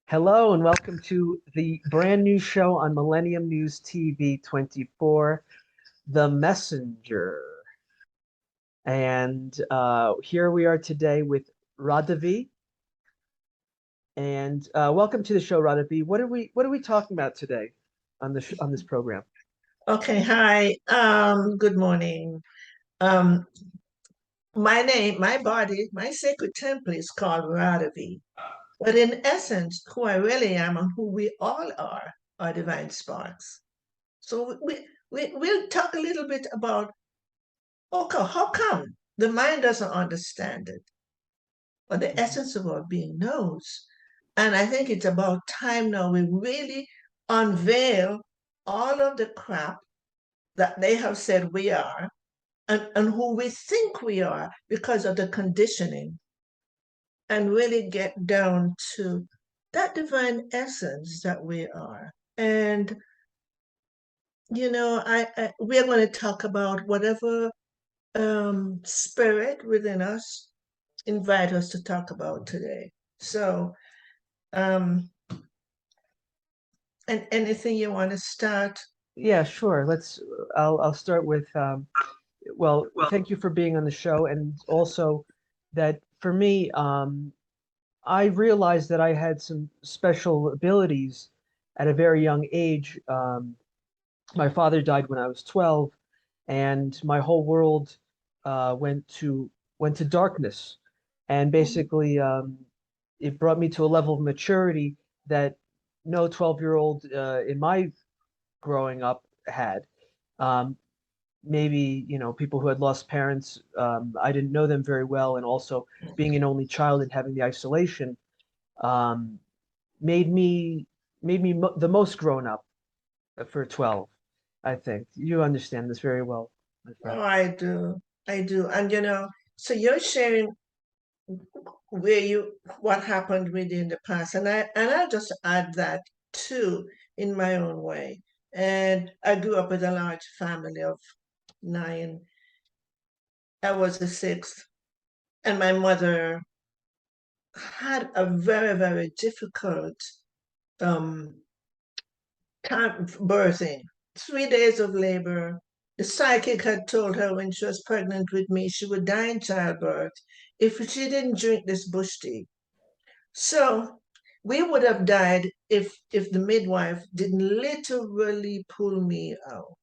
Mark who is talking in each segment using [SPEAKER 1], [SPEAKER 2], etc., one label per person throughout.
[SPEAKER 1] Hello and welcome to the brand new show on Millennium News TV 24, The Messenger. And here we are today with Radhavi. And welcome to the show, Radhavi. What are we talking about today on this program?
[SPEAKER 2] Okay, hi. Good morning. Um, my body, my sacred temple is called Radhavi. But in essence, who I really am and who we all are divine sparks. So we'll talk a little bit about, okay, how come the mind doesn't understand it, but the essence of our being knows. And I think it's about time now we really unveil all of the crap that they have said we are and who we think we are because of the conditioning and really get down to that divine essence that we are. And, we're going to talk about whatever spirit within us invite us to talk about today. So, um, and anything you want to start?
[SPEAKER 1] Yeah, sure. I'll start with well, thank you for being on the show, and also that for me, I realized that I had some special abilities at a very young age. My father died when I was 12, and my whole world went to darkness. And basically, it brought me to a level of maturity that no 12-year-old in my growing up had. Um, Maybe, people who had lost parents, I didn't know them very well, and also being an only child and having the isolation um, made me the most grown up for 12, I think. You understand this very well, my
[SPEAKER 2] Oh,
[SPEAKER 1] friend.
[SPEAKER 2] I do. And so you're sharing where what happened within the past, and I'll just add that too in my own way. And I grew up with a large family of nine. I was the sixth, and my mother had a very, very difficult um, time birthing. 3 days of labor. The psychic had told her when she was pregnant with me she would die in childbirth if she didn't drink this bush tea. So we would have died if the midwife didn't literally pull me out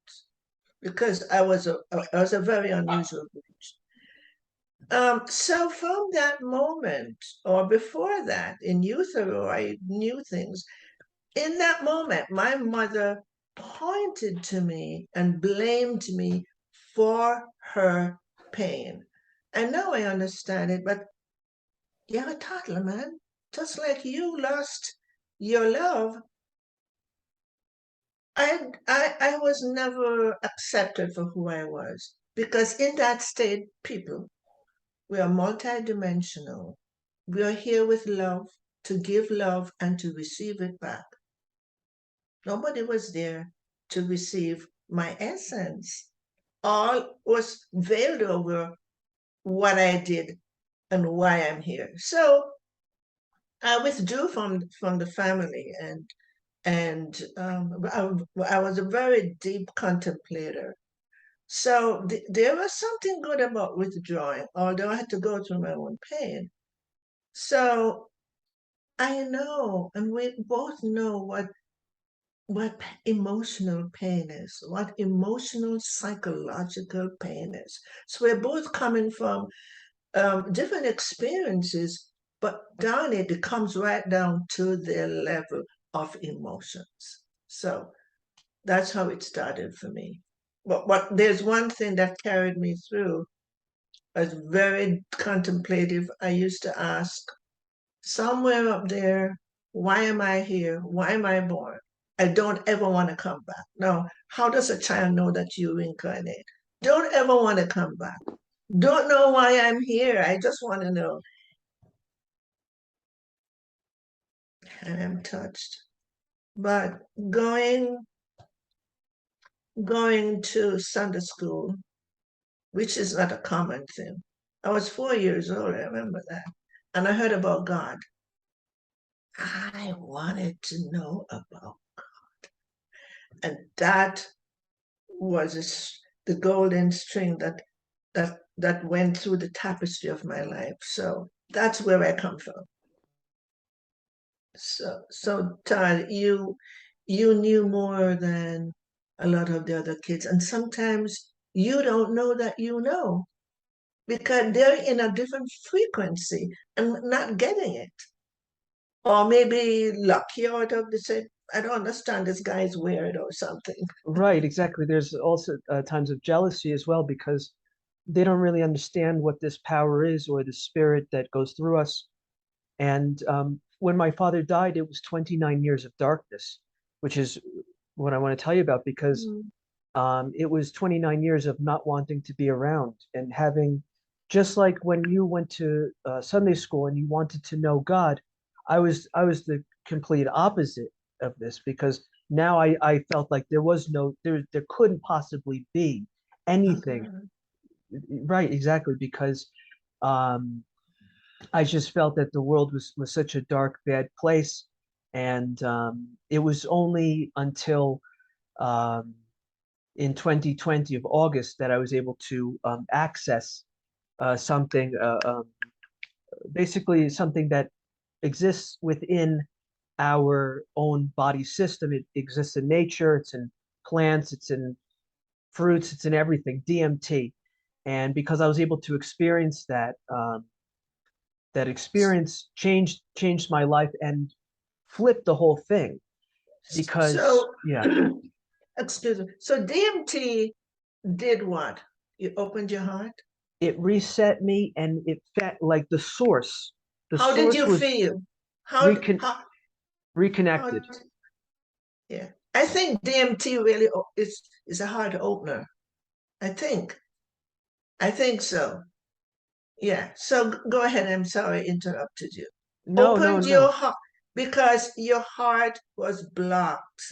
[SPEAKER 2] because I was a very unusual bitch. So from that moment or before that in utero, I knew things. In that moment, my mother pointed to me and blamed me for her pain. And now I understand it, but you're a toddler, man. Just like you lost your love, I was never accepted for who I was. Because in that state, people, we are multidimensional. We are here with love, to give love and to receive it back. Nobody was there to receive my essence. All was veiled over what I did and why I'm here. So I withdrew from the family and I was a very deep contemplator. So there was something good about withdrawing, although I had to go through my own pain. So I know, and we both know what emotional pain is, what emotional psychological pain is. So we're both coming from different experiences, but darn it, it comes right down to the level of emotions. So that's how it started for me. But there's one thing that carried me through. I was very contemplative. I used to ask, somewhere up there, why am I here? Why am I born? I don't ever want to come back. Now, how does a child know that you reincarnate? Don't ever want to come back. Don't know why I'm here. I just want to know. And I'm touched. But going to Sunday school, which is not a common thing. I was 4 years old, I remember that. and I heard about God. I wanted to know about, and that was the golden string that went through the tapestry of my life. So that's where I come from. So Todd, you knew more than a lot of the other kids, and sometimes you don't know that you know because they're in a different frequency and not getting it, or maybe lucky out of the same. I don't understand. This guy's weird or something.
[SPEAKER 1] Right, exactly. There's also times of jealousy as well because they don't really understand what this power is or the spirit that goes through us. And when my father died, it was 29 years of darkness, which is what I want to tell you about because
[SPEAKER 2] Mm.
[SPEAKER 1] it was 29 years of not wanting to be around and having, just like when you went to Sunday school and you wanted to know God, I was the complete opposite of this because now I felt like there couldn't possibly be anything.
[SPEAKER 2] Uh-huh.
[SPEAKER 1] Right, exactly, because um, I just felt that the world was such a dark, bad place, and it was only until um, in 2020 of August that I was able to access something, basically something that exists within our own body system. It exists in nature, it's in plants, it's in fruits, it's in everything, DMT. And because I was able to experience that, that experience changed my life and flipped the whole thing. Because,
[SPEAKER 2] So,
[SPEAKER 1] yeah,
[SPEAKER 2] excuse me. So DMT did what? You opened your heart?
[SPEAKER 1] it reset me and it felt like the
[SPEAKER 2] How did
[SPEAKER 1] source
[SPEAKER 2] you
[SPEAKER 1] was
[SPEAKER 2] feel? How
[SPEAKER 1] recon
[SPEAKER 2] how how?
[SPEAKER 1] reconnected.
[SPEAKER 2] Yeah, I think DMT really is a heart opener. I think. I think so. Yeah. So go ahead. I'm sorry I interrupted you.
[SPEAKER 1] No, no,
[SPEAKER 2] Opened your
[SPEAKER 1] no.
[SPEAKER 2] heart because your heart was blocked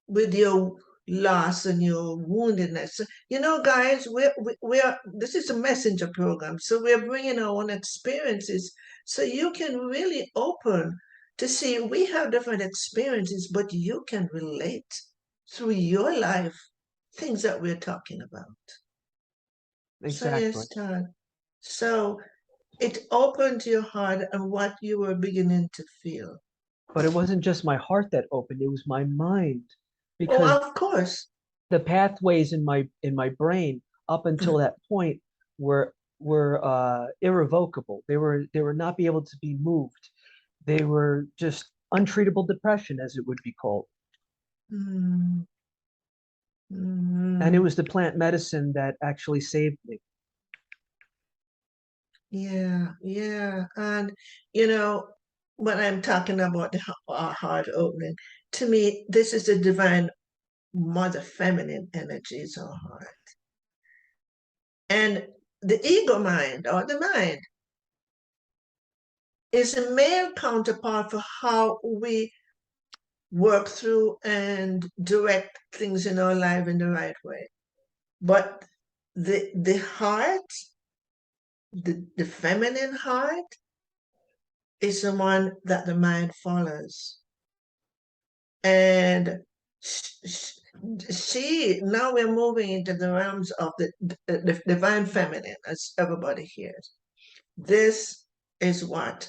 [SPEAKER 2] with your loss and your woundedness. You know, guys, we're this is a messenger program, so we're bringing our own experiences so you can really open to see we have different experiences, but you can relate through your life things that we're talking about. So
[SPEAKER 1] Exactly.
[SPEAKER 2] yes, Todd. So it opened your heart and what you were beginning to feel.
[SPEAKER 1] But it wasn't just my heart that opened, it was my mind
[SPEAKER 2] Oh,
[SPEAKER 1] because
[SPEAKER 2] of course.
[SPEAKER 1] the pathways in my brain up until that point were irrevocable. They were not be able to be moved. They were just untreatable depression, as it would be called.
[SPEAKER 2] Mm,
[SPEAKER 1] And it
[SPEAKER 2] mm,
[SPEAKER 1] was the plant medicine that actually saved me.
[SPEAKER 2] yeah, yeah. And you know, when I'm talking about the heart opening, to me, this is the divine mother feminine energy is our heart. And the ego mind or the mind is a male counterpart for how we work through and direct things in our life in the right way. But the heart, the feminine heart, is the one that the mind follows. And she now we're moving into the realms of the divine feminine, as everybody hears. This is what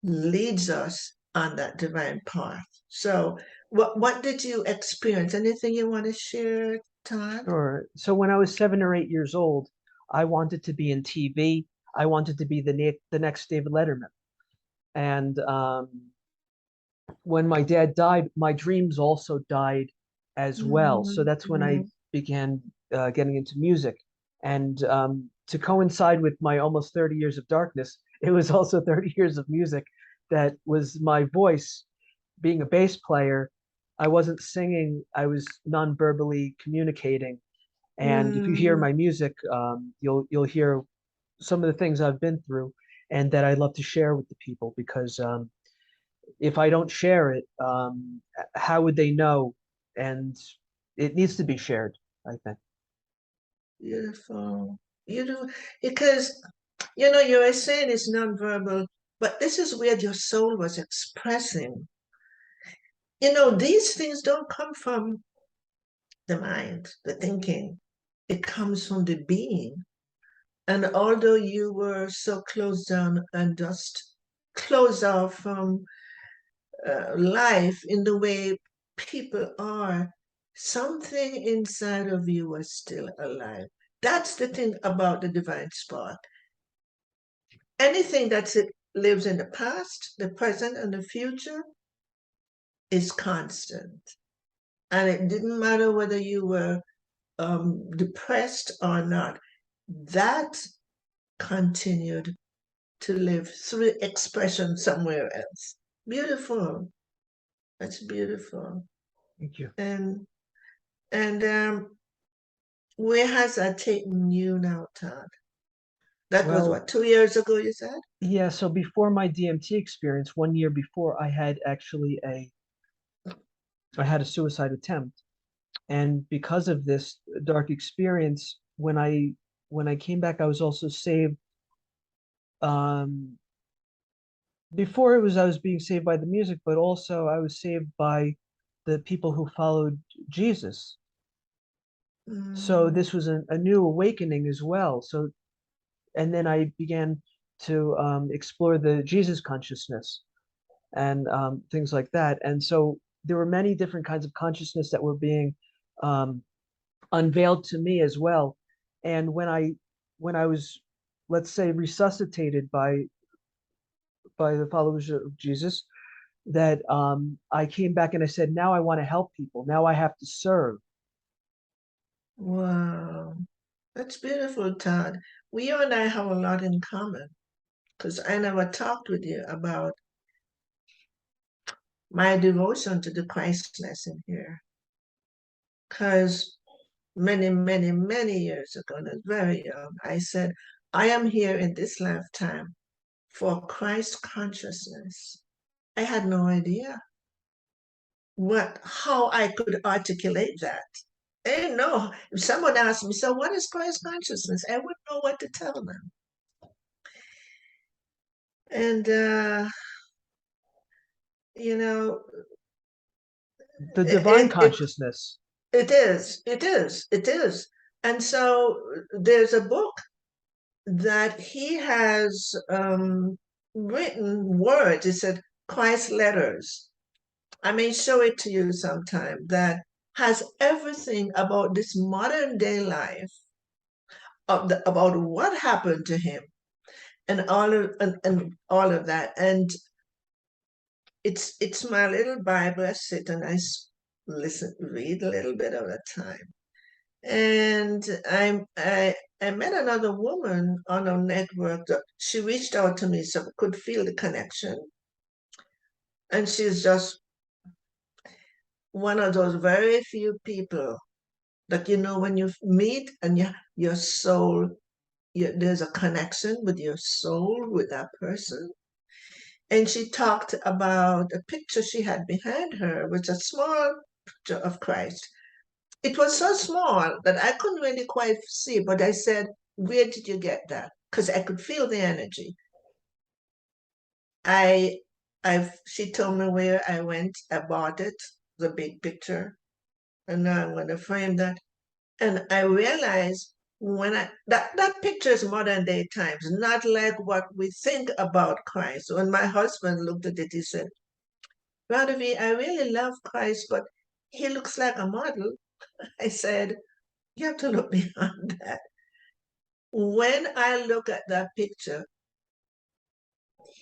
[SPEAKER 2] leads us on that divine path. So, what did you experience? Anything you want to share, Todd?
[SPEAKER 1] Sure. So when I was 7 or 8 years old, I wanted to be in TV. I wanted to be the next David Letterman. And when my dad died, my dreams also died as well. So that's when I
[SPEAKER 2] Mhm.
[SPEAKER 1] began getting into music. And to coincide with my almost 30 years of darkness, it was also 30 years of music that was my voice. Being a bass player, I wasn't singing, I was non-verbally communicating. And if you hear
[SPEAKER 2] Mm,
[SPEAKER 1] my music, you'll hear some of the things I've been through and that I love to share with the people because if I don't share it, how would they know? And it needs to be shared, I think.
[SPEAKER 2] beautiful. Beautiful. Because You were saying it's nonverbal, but this is where your soul was expressing. These things don't come from the mind, the thinking. It comes from the being. And although you were so closed down and just closed off from life in the way people are, something inside of you was still alive. That's the thing about the divine spark. Anything that lives in the past, the present, and the future is constant. And it didn't matter whether you were depressed or not, that continued to live through expression somewhere else. Beautiful. That's beautiful.
[SPEAKER 1] Thank you.
[SPEAKER 2] And where has that taken you now, Todd? That was
[SPEAKER 1] Well,
[SPEAKER 2] what, 2 years ago, you said?
[SPEAKER 1] yeah, so before my DMT experience, 1 year before, I had a suicide attempt. And because of this dark experience, when I came back, I was also saved. Um, Before it was I was being saved by the music, but also I was saved by the people who followed Jesus. So
[SPEAKER 2] Mm,
[SPEAKER 1] this was a new awakening as well. So, and then I began to explore the Jesus consciousness and things like that. And so there were many different kinds of consciousness that were being um, unveiled to me as well. And when I was, let's say, resuscitated by the followers of Jesus, that I came back and I said, now I want to help people. Now I have to serve.
[SPEAKER 2] wow. That's beautiful, Todd. You and I have a lot in common because I never talked with you about my devotion to the Christness in here. Because many, many, many years ago, and I was very young, I said, I am here in this lifetime for Christ consciousness. I had no idea how I could articulate that. I didn't know. If someone asked me, so what is Christ consciousness? I wouldn't know what to tell them. And you know,
[SPEAKER 1] The divine
[SPEAKER 2] it, it
[SPEAKER 1] consciousness.
[SPEAKER 2] it is, it is. And so there's a book that he has written words. It said Christ letters. I may show it to you sometime. That has everything about this modern day life, about what happened to him, and all of that. And it's my little Bible. I sit and listen, read a little bit at a time. And I met another woman on a network that she reached out to me so I could feel the connection. And she's just one of those very few people that when you meet and your soul, there's a connection with your soul with that person. And she talked about a picture she had behind her, which a small picture of Christ. It was so small that I couldn't really quite see, but I said, where did you get that? Because I could feel the energy. I she told me where I went, I bought it, the big picture, and now I'm gonna frame that. And I realized when that picture is modern day times, not like what we think about Christ. When my husband looked at it, he said, Radavi, I really love Christ, but he looks like a model. I said, you have to look beyond that. When I look at that picture,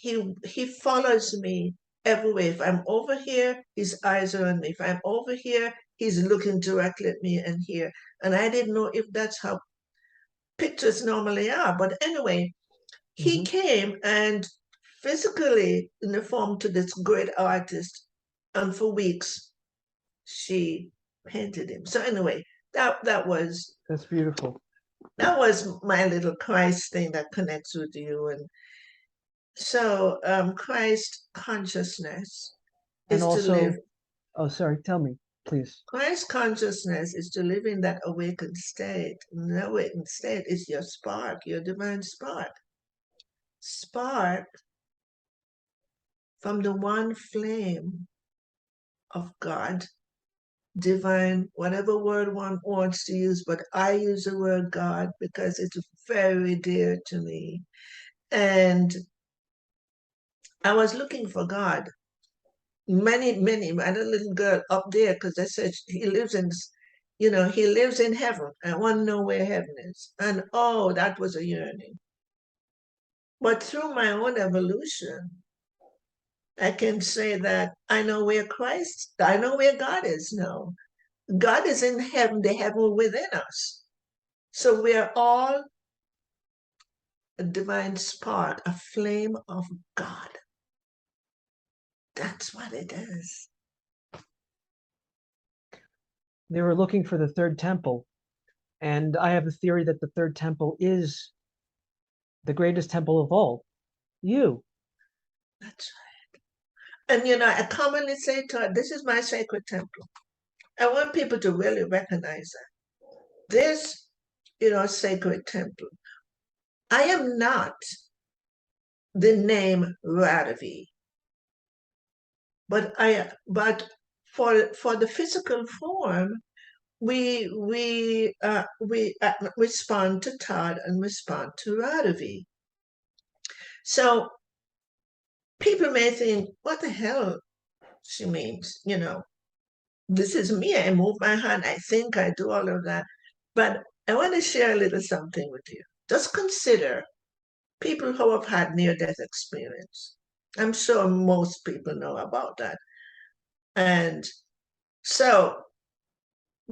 [SPEAKER 2] he follows me everywhere. If I'm over here, his eyes are on me. If I'm over here, he's looking directly at me and here. And I didn't know if that's how pictures normally are. But anyway, he
[SPEAKER 1] Mhm.
[SPEAKER 2] came and physically uniformed to this great artist. And for weeks, she painted him. So anyway, that was
[SPEAKER 1] That's beautiful.
[SPEAKER 2] my little Christ thing that connects with you. And so Christ consciousness
[SPEAKER 1] And
[SPEAKER 2] is to live.
[SPEAKER 1] also, oh, sorry, tell me, please.
[SPEAKER 2] Christ consciousness is to live in that awakened state. And that awakened state is your spark, your divine spark. spark from the one flame of God, divine, whatever word one wants to use, but I use the word God because it's very dear to me. And I was looking for God. Many, I had a little girl up there because they said he lives in, he lives in heaven. I want to know where heaven is. And oh, that was a yearning. But through my own evolution, I can say that I know I know where God is now. God is in heaven, the heaven within us. So we are all a divine spark, a flame of God. That's what it is.
[SPEAKER 1] They were looking for the third temple, and I have a theory that the third temple is the greatest temple of all, you.
[SPEAKER 2] That's right. And I commonly say to her, this is my sacred temple. I want people to really recognize that. This, sacred temple. I am not the name Radavi, but for the physical form, we respond to Todd and respond to Radavi. So people may think, what the hell she means, this is me. I move my hand, I think, I do all of that. But I want to share a little something with you. Just consider people who have had near-death experience. I'm sure most people know about that. And so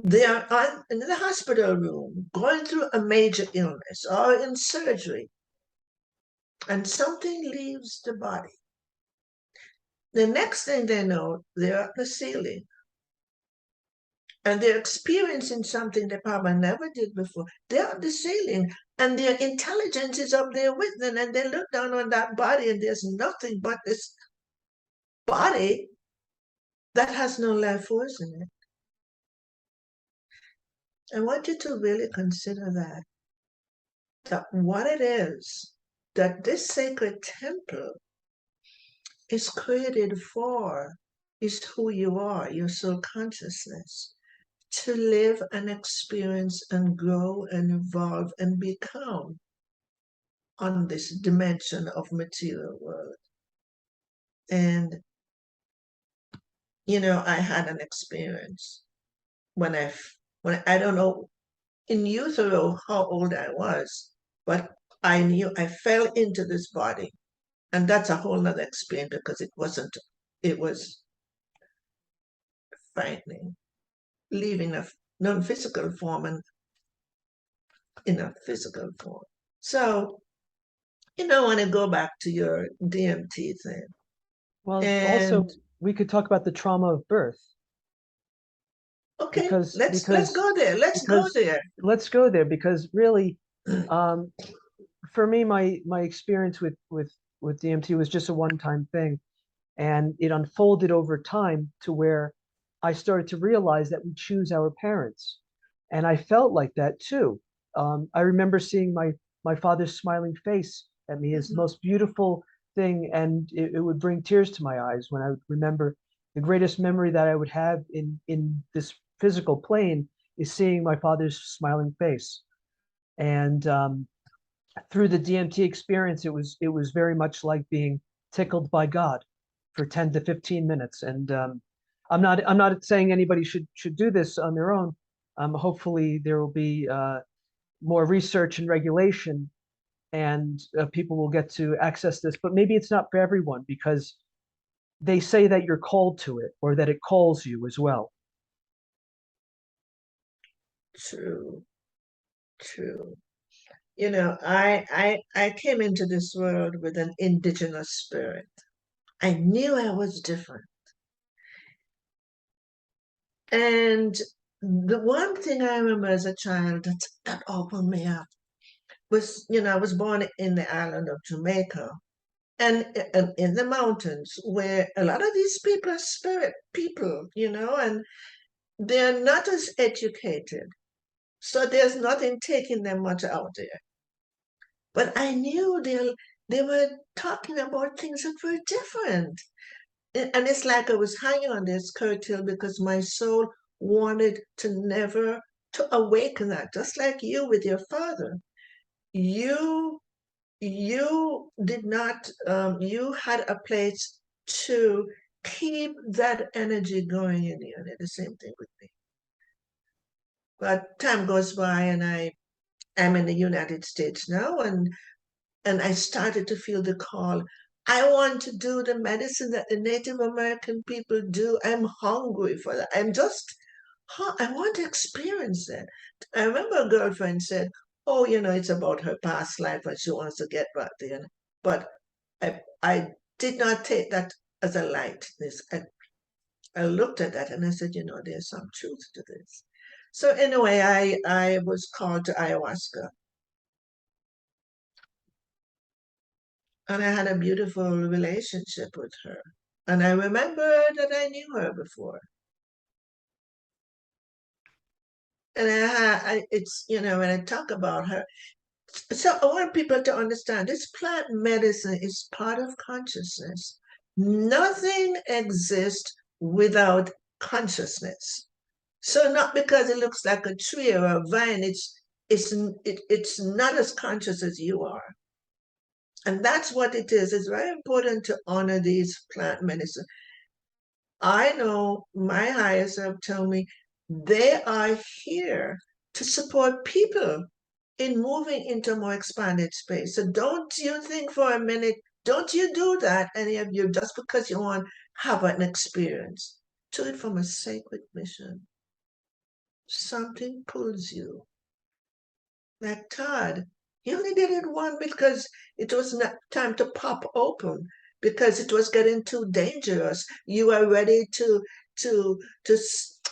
[SPEAKER 2] they are in the hospital room going through a major illness or in surgery, and something leaves the body. The next thing they know, they're at the ceiling and they're experiencing something they probably never did before. They're at the ceiling and their intelligence is up there with them, and they look down on that body and there's nothing but this body that has no life force in it. I want you to really consider that what it is that this sacred temple is created for is who you are, your soul consciousness, to live and experience and grow and evolve and become on this dimension of material world. And I had an experience when I don't know in utero how old I was, but I knew I fell into this body. And that's a whole nother experience because it was frightening, leaving a non-physical form and in a physical form. So, I want to go back to your DMT thing.
[SPEAKER 1] Well, also
[SPEAKER 2] And
[SPEAKER 1] we could talk about the trauma of birth
[SPEAKER 2] okay,
[SPEAKER 1] because
[SPEAKER 2] let's
[SPEAKER 1] because
[SPEAKER 2] go there. Let's go
[SPEAKER 1] because
[SPEAKER 2] there.
[SPEAKER 1] let's go there because really, um, for me, my experience with DMT was just a one-time thing, and it unfolded over time to where I started to realize that we choose our parents, and I felt like that too. I remember seeing my father's smiling face at me as the
[SPEAKER 2] Mhm.
[SPEAKER 1] most beautiful thing, and it would bring tears to my eyes when I would remember the greatest memory that I would have in this physical plane is seeing my father's smiling face. And through the DMT experience, it was very much like being tickled by God for 10 to 15 minutes. And I'm not saying anybody should do this on their own. Hopefully there will be more research and regulation, and people will get to access this. But maybe it's not for everyone because they say that you're called to it or that it calls you as well.
[SPEAKER 2] True, true. I came into this world with an indigenous spirit. I knew I was different. And the one thing I remember as a child that opened me up was, I was born in the island of Jamaica and in the mountains where a lot of these people are spirit people, and they're not as educated. So there's nothing taking them much out there. But I knew they were talking about things that were different. And it's like I was hanging on this curtail because my soul wanted to never to awaken that, just like you with your father. You you did not you had a place to keep that energy going in you. And the same thing with me. But time goes by and I am in the United States now, and I started to feel the call. I want to do the medicine that the Native American people do. I'm hungry for that. I want to experience that. I remember a girlfriend said, "Oh, it's about her past life and she wants to get back there." But I did not take that as a lightness. I looked at that and I said, there's some truth to this. So anyway, I was called to ayahuasca. And I had a beautiful relationship with her. And I remember that I knew her before. And when I talk about her, so I want people to understand this plant medicine is part of consciousness. Nothing exists without consciousness. So not because it looks like a tree or a vine, it's not as conscious as you are. And that's what it is. It's very important to honor these plant medicine. I know my higher self tell me they are here to support people in moving into a more expanded space. So don't you think for a minute, don't you do that, any of you, just because you want to have an experience. Do it from a sacred mission. Something pulls you. Like Todd, he only did it one because it was not time to pop open because it was getting too dangerous. You were ready to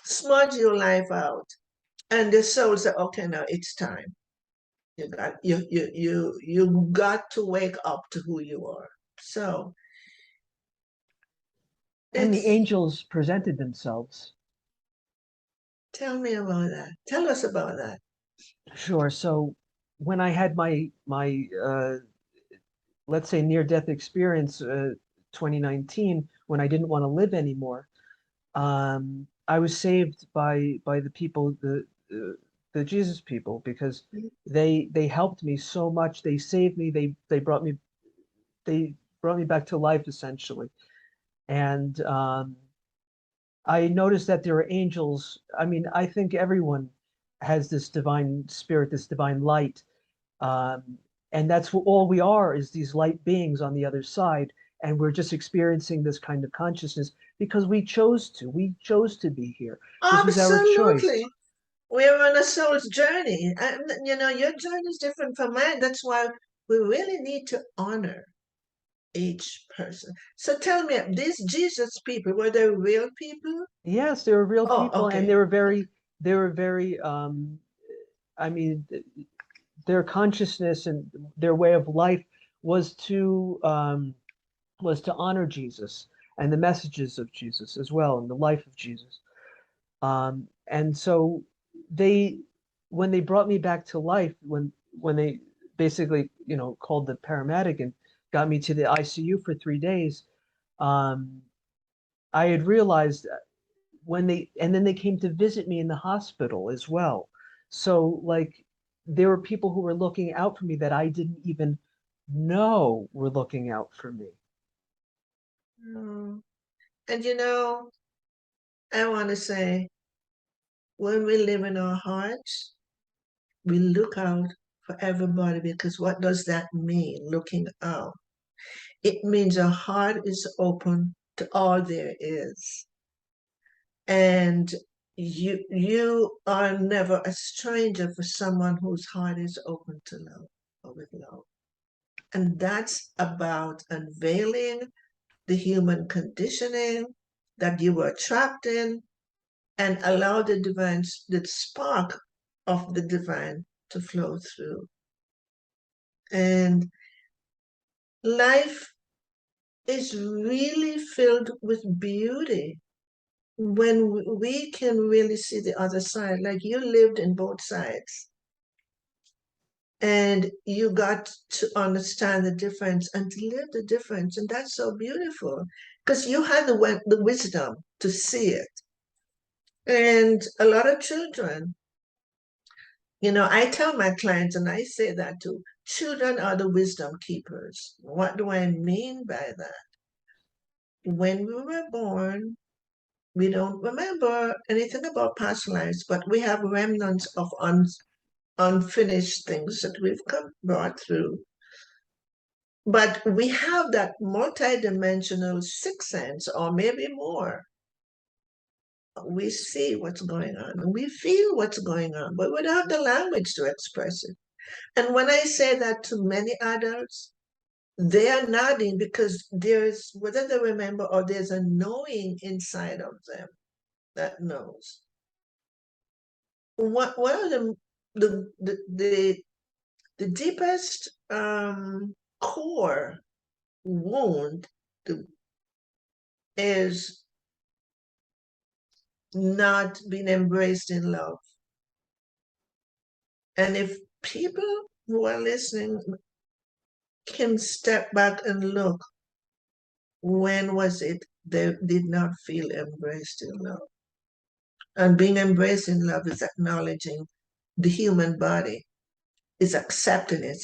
[SPEAKER 2] smudge your life out, and the soul said, "Okay, now it's time. You got to wake up to who you are." So
[SPEAKER 1] And the
[SPEAKER 2] it's
[SPEAKER 1] angels presented themselves.
[SPEAKER 2] tell me about that. Tell us about that.
[SPEAKER 1] Sure. So when I had my let's say near-death experience, 2019, when I didn't want to live anymore, I was saved by the people, the Jesus people, because they helped me so much. They saved me. They brought me back to life essentially. And I noticed that there are angels. I mean, I think everyone has this divine spirit, this divine light, um, and that's what all we are, is these light beings on the other side, and we're just experiencing this kind of consciousness because we chose to. We chose to be here. This was our
[SPEAKER 2] Absolutely.
[SPEAKER 1] choice.
[SPEAKER 2] We're on a soul's journey. And, your journey is different from mine. That's why we really need to honor each person. So tell me, these Jesus people, were they real people?
[SPEAKER 1] Yes, they were real
[SPEAKER 2] Oh,
[SPEAKER 1] people, and
[SPEAKER 2] okay.
[SPEAKER 1] they were very, I mean, their consciousness and their way of life was to honor Jesus and the messages of Jesus as well, and the life of Jesus. And so they, when they brought me back to life, when they basically, called the paramedic and got me to the ICU for 3 days, um, I had realized and then they came to visit me in the hospital as well. So like there were people who were looking out for me that I didn't even know were looking out for me.
[SPEAKER 2] Mm. And I want to say, when we live in our hearts, we look out for everybody because what does that mean, looking out? It means our heart is open to all there is. And you are never a stranger for someone whose heart is open to love or with love. And that's about unveiling the human conditioning that you were trapped in and allow the spark of the divine to flow through. And life is really filled with beauty when we can really see the other side. Like you lived in both sides. And you got to understand the difference and to live the difference. And that's so beautiful because you had the wisdom to see it. And a lot of children, I tell my clients, and I say that too, children are the wisdom keepers. What do I mean by that? When we were born, we don't remember anything about past lives, but we have remnants of unfinished things that we've brought through. But we have that multidimensional sixth sense, or maybe more. We see what's going on and we feel what's going on, but we don't have the language to express it. And when I say that to many adults, they are nodding because there's, whether they remember or there's a knowing inside of them that knows. One of the deepest core wound is not being embraced in love. And if people who are listening can step back and look, when was it they did not feel embraced in love? And being embraced in love is acknowledging the human body, is accepting it.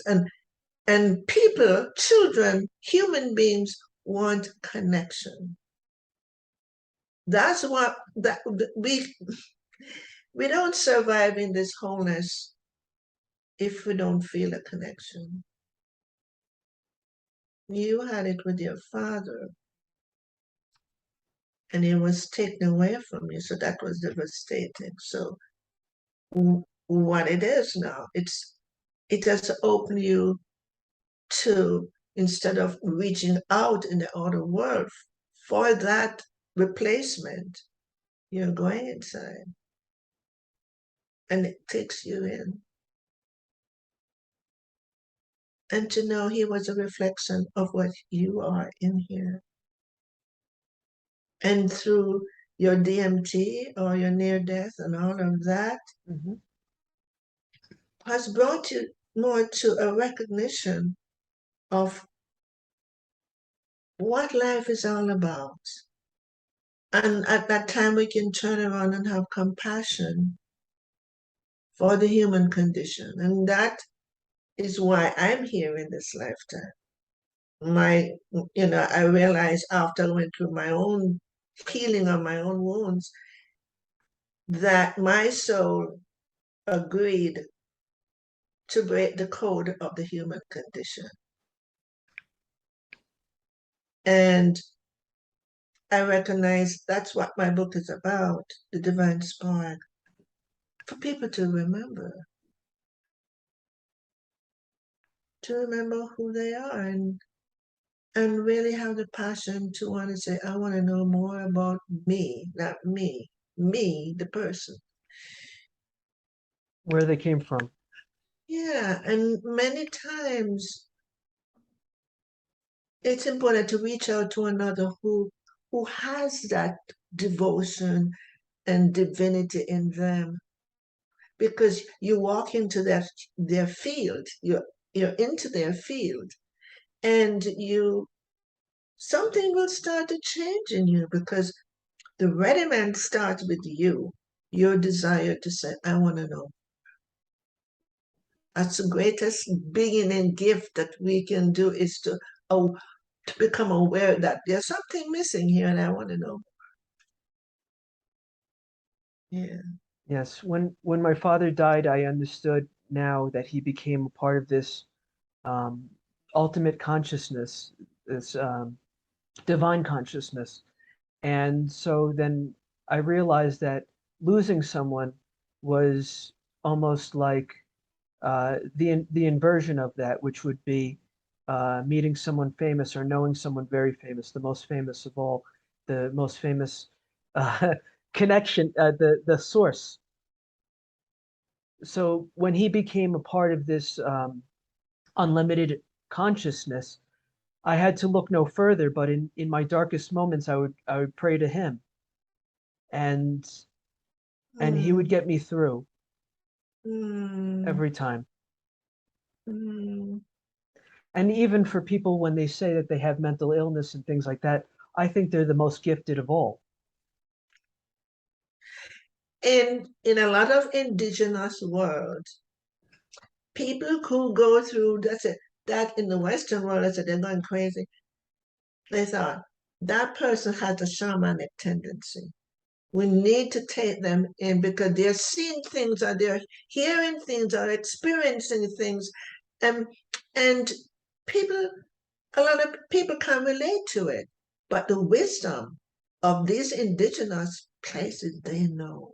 [SPEAKER 2] And people, children, human beings want connection. That's what that we don't survive in this wholeness if we don't feel a connection. You had it with your father, and it was taken away from you, so that was devastating. So what it is now, it has opened you to, instead of reaching out in the outer world for that replacement, you're going inside, and it takes you in. And to know he was a reflection of what you are in here. And through your DMT or your near death and all of that
[SPEAKER 1] Mhm.
[SPEAKER 2] has brought you more to a recognition of what life is all about. And at that time, we can turn around and have compassion for the human condition. And that is why I'm here in this lifetime. I realized after I went through my own healing of my own wounds that my soul agreed to break the code of the human condition. And I recognize that's what my book is about, the divine spark, for people to remember who they are and really have the passion to want to say, I want to know more about me, not me, the person.
[SPEAKER 1] Where they came from.
[SPEAKER 2] Yeah, and many times it's important to reach out to another who has that devotion and divinity in them, because you walk into their field, you're into their field, and you something will start to change in you because the readiment starts with you, your desire to say, I want to know. That's the greatest beginning gift that we can do, is to become aware that there's something missing here and I want to know. Yeah.
[SPEAKER 1] Yes. When my father died, I understood now that he became a part of this um, ultimate consciousness, this divine consciousness. And so then I realized that losing someone was almost like the inversion of that, which would be meeting someone famous or knowing someone very famous, the most famous of all, the most famous uh, connection, the source. So when he became a part of this unlimited consciousness, I had to look no further. But in my darkest moments, I would pray to him, and he would
[SPEAKER 2] Mm,
[SPEAKER 1] get me through
[SPEAKER 2] mm.
[SPEAKER 1] every time.
[SPEAKER 2] Mm.
[SPEAKER 1] And even for people when they say that they have mental illness and things like that, I think they're the most gifted of all.
[SPEAKER 2] In a lot of indigenous worlds, people who go through that in the Western world, I said they're going crazy. They thought that person has a shamanic tendency. We need to take them in because they're seeing things or they're hearing things or experiencing things. Um, and people, a lot of people can relate to it. But the wisdom of these indigenous places, they know.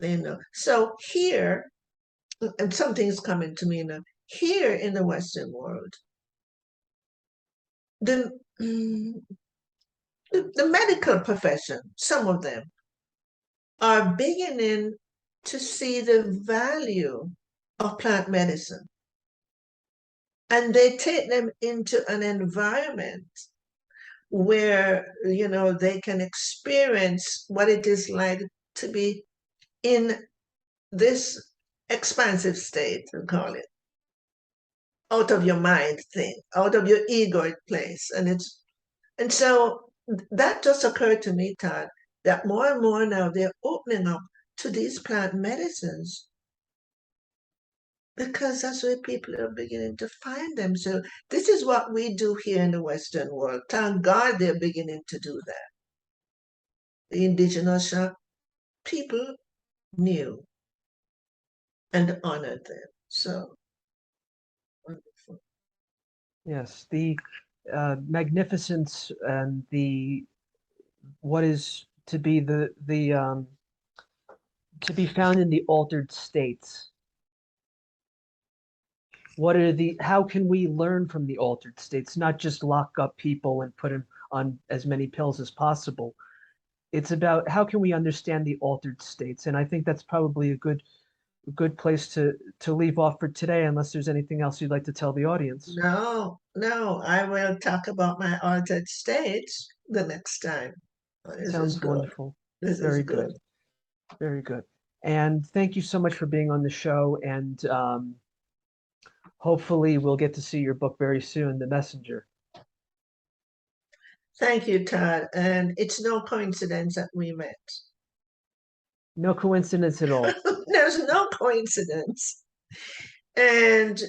[SPEAKER 2] They know. So here, and something's coming to me now, here in the Western world, the, the medical profession, some of them, are beginning to see the value of plant medicine. And they take them into an environment where, they can experience what it is like to be in this expansive state, we call it, out of your mind thing, out of your ego place. And so that just occurred to me, Todd, that more and more now they're opening up to these plant medicines because that's where people are beginning to find them. So this is what we do here in the Western world. Thank God they're beginning to do that. The indigenous people knew and honored them. So wonderful.
[SPEAKER 1] Yes, the magnificence and the what is to be the to be found in the altered states. What are the how can we learn from the altered states, not just lock up people and put them on as many pills as possible. It's about how can we understand the altered states, and I think that's probably a good place to leave off for today, unless there's anything else you'd like to tell the audience.
[SPEAKER 2] No, no, I will talk about my altered states the next time. This is
[SPEAKER 1] Sounds
[SPEAKER 2] good.
[SPEAKER 1] wonderful.
[SPEAKER 2] This is
[SPEAKER 1] Very good.
[SPEAKER 2] good.
[SPEAKER 1] Very good. And thank you so much for being on the show. And hopefully we'll get to see your book very soon, The Messenger.
[SPEAKER 2] Thank you, Todd. And it's no coincidence that we met.
[SPEAKER 1] No coincidence at all.
[SPEAKER 2] There's no coincidence. And,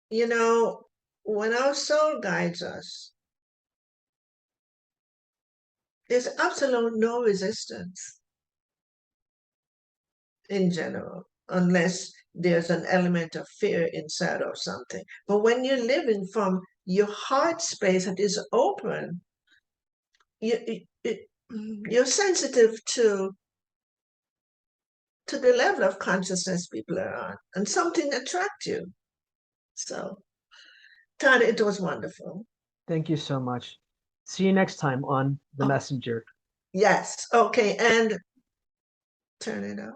[SPEAKER 2] you know, when our soul guides us, there's absolute no resistance in general, unless there's an element of fear inside of something. But when you're living from your heart space that is open, you, you're sensitive to the level of consciousness people are on, and something attracts you. So, Todd, it was wonderful.
[SPEAKER 1] Thank you so much. See you next time on The
[SPEAKER 2] Oh,
[SPEAKER 1] Messenger.
[SPEAKER 2] yes. Okay. And turn it up.